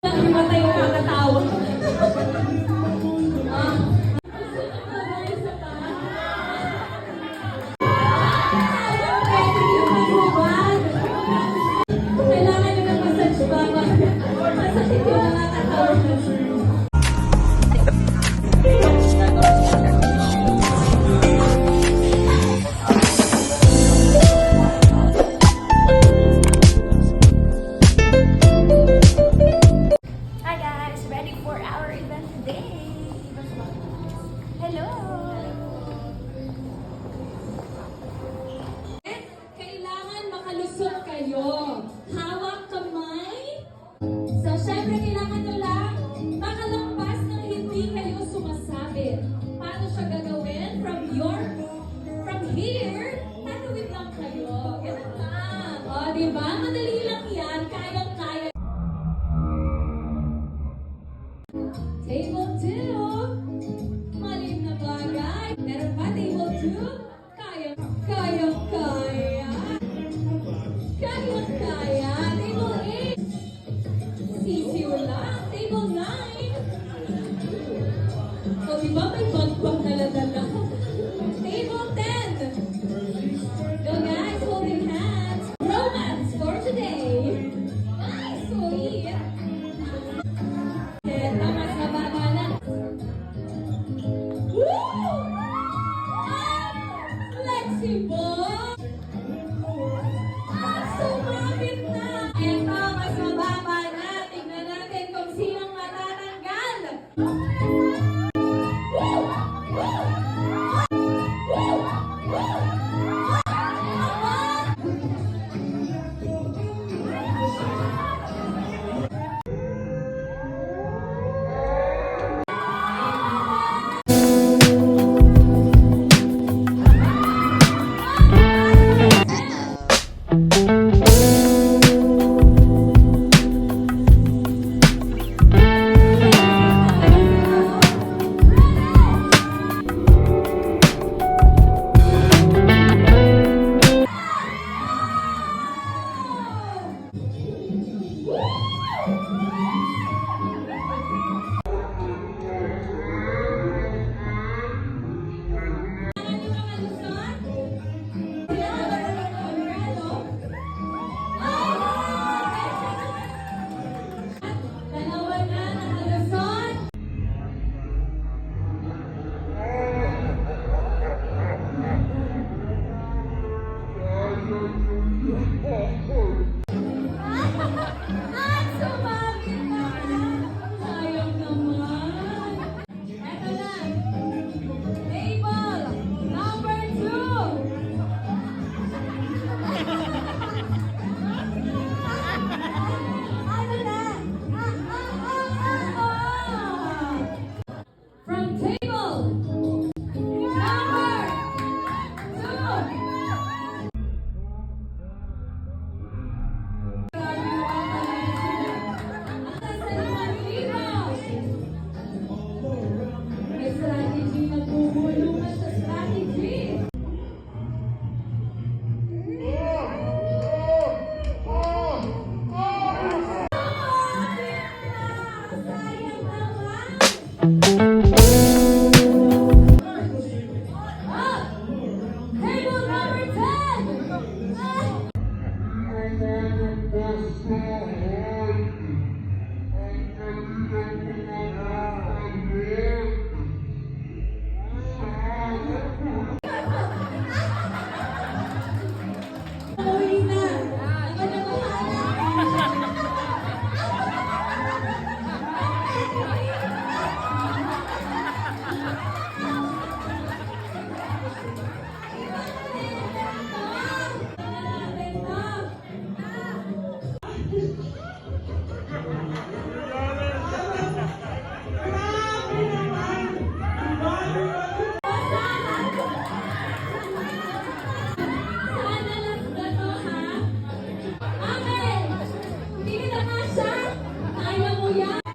Himatay ka katawa. Kailangan nyo ng massage ba? Masakit yung nakakatawa. Hi guys, ready for our event today. Hello. Kailangan makalusot kayo. Hawak kamay. So, syempre, kailangan nyo lang makalampas ng hindi kayo sumasabit. Paano siya gagawin? From here, tatawid lang kayo. Ganun lang. O, diba? Madali lang yan. Kayang-kaya. Table 2. Malim na bagay. Meron pa table 2? Kaya-kaya. Kaya-kaya. Table 8. Sisiw lang. Table 9. O, diba may bag-bag na ladala? Table 10. Go guys, holding hands. Romance for today. Nice, sweet. Mas mababa na. Woo! Flexible. Sumabit na. Ito, mas mababa na. Tignan natin kung sinong matatanggal. Woo! Woo! Woo! Dalawa na nakalusot. Sumabit na. Sayang naman. Eto na. Table number 2. Ano na? From table number 2. May strategy na bubulungan sa strategy. Sayang naman. Table number 10. Uwi na. Ako na Sana lang na to, ha? Amen! Hindi na nga siya. Kaya mo yan.